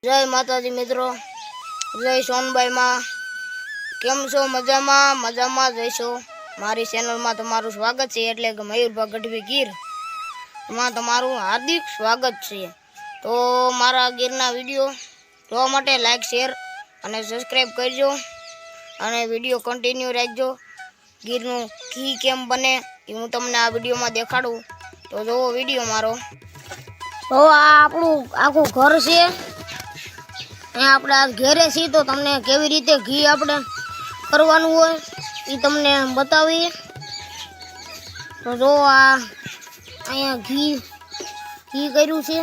જય માતાજી મિત્રો, જય સોનબાઈ માં। કેમ છો? મજામાં? મજામાં જઈશો। મારી ચેનલમાં તમારું સ્વાગત છે, એટલે કે મયુરભા ગઢવી ગીર માં તમારું હાર્દિક સ્વાગત છે। તો મારા ગીરના વિડીયો જોવા માટે લાઈક, શેર અને સબસ્ક્રાઈબ કરજો અને વિડીયો કન્ટિન્યુ રાખજો। ગીરનું ઘી કેમ બને એ હું તમને આ વિડીયોમાં દેખાડું, તો જોવો વિડીયો મારો। તો આ આપણું આખું ઘર છે, આપણે આ ઘેરે છીએ, તો તમને કેવી રીતે ઘી આપણે કરવાનું હોય એ તમને બતાવીએ। તો જો આ અહીંયા ઘી કર્યું છે,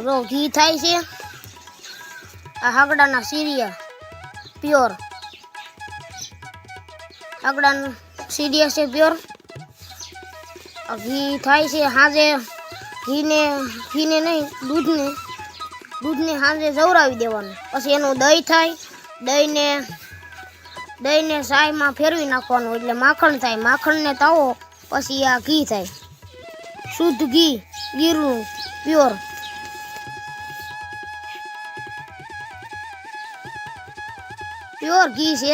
જો ઘી થાય છે। આ હાકડાના સીરિયા પ્યોર હાકડાના સીરિયા છે પ્યોર। ઘી થાય છે સાંજે, ઘીને નહીં દૂધને સાંજે જવરાવી દેવાનું, પછી એનું દહીં થાય। દહીંને સાયમાં ફેરવી નાખવાનું, એટલે માખણ થાય। માખણને તાવો, પછી આ ઘી થાય, શુદ્ધ ઘી ગીરનું પ્યોર। પ્યોર ઘી છે,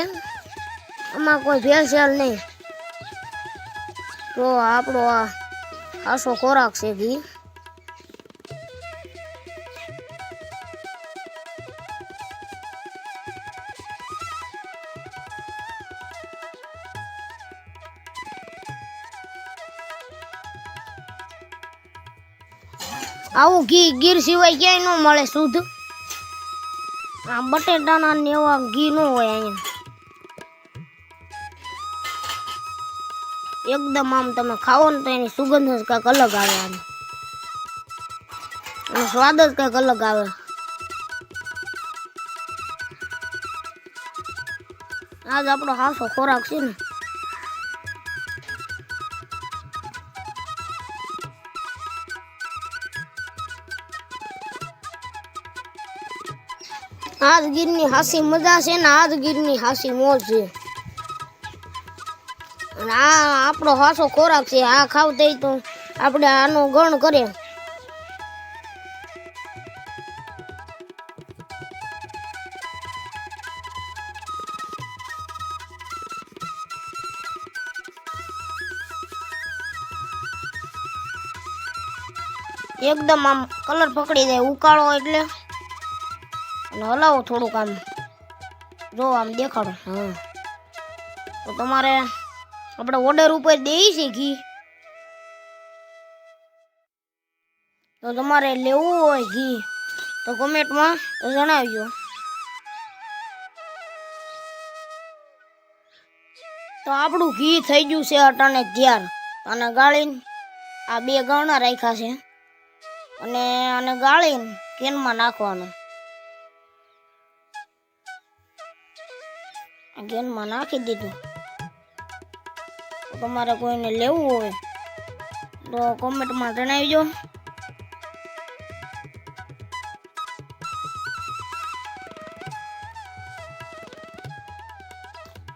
આમાં કોઈ ભેળસેળ નહીં। તો આપણો આ ખાસો ખોરાક છે ઘી। આવું ઘી ગીર સિવાય ક્યાંય ન મળે શુદ્ધ। આ બટેટાના ને એવા ઘી ન હોય અહીંયા, એકદમ આમ તમે ખાવો ને તો એની સુગંધ જ કંઈક અલગ આવે, આમ એનો સ્વાદ જ કંઈક અલગ આવે। આજ આપણો ખાસો ખોરાક છે ને। આજ ગીરની હાસી મજા છે ને, આજ ગીરની હાસી મોજ છે। અને આ આપણો હાસો ખોરાક છે, આ ખાવતે તો આપણે આનો ગણ કરે। એકદમ આમ કલર પકડી જાય ઉકાળો એટલે, અને હલાવો થોડુંક આમ, જો આમ દેખાડો। હા, તો તમારે આપણે ઓર્ડર ઉપર દઈએ છીએ ઘી, તો તમારે લેવું હોય ઘી તો કમેન્ટમાં જણાવજો। તો આપણું ઘી થઈ ગયું છે અટાણે તૈયાર। અને ગાળીને આ 2 ગણના રાખ્યા છે, અને ગાળીને કેનમાં નાખવાનું। કેનમાં નાખી દીધું। તમારે કોઈને લેવું હોય તો કોમેન્ટમાં જણાવજો।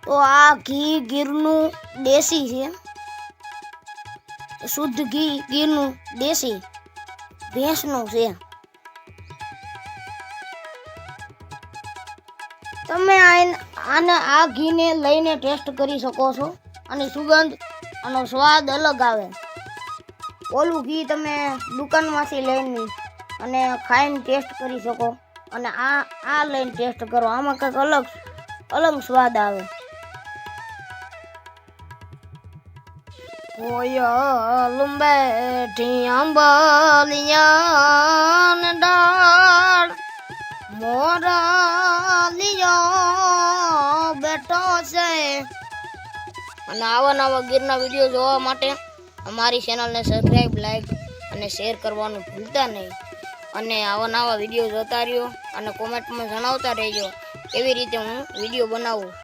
તો આ ઘી ગીરનું દેશી છે, શુદ્ધ ઘી ગીરનું દેશી ભેંસનું છે। તમે આ ઘીને લઈને ટેસ્ટ કરી શકો છો, અને સુગંધ આનો સ્વાદ અલગ આવે। ઓલું ઘી તમે દુકાનમાંથી લઈને અને ખાઈને ટેસ્ટ કરી શકો, અને આ લઈને ટેસ્ટ કરો, આમાં કંઈક અલગ સ્વાદ આવે। કોયલ બેઠી આંબલિયા ને ડાળ, મોરલિયો બેઠો છે। અને આવા ગીરના વિડીયો જોવા માટે અમારી ચેનલને સબસ્ક્રાઈબ, લાઈક અને શેર કરવાનું ભૂલતા નહીં। અને આવા વિડીયો જોતા રહ્યો, અને કોમેન્ટમાં જણાવતા રહેજો કેવી રીતે હું વિડીયો બનાવું।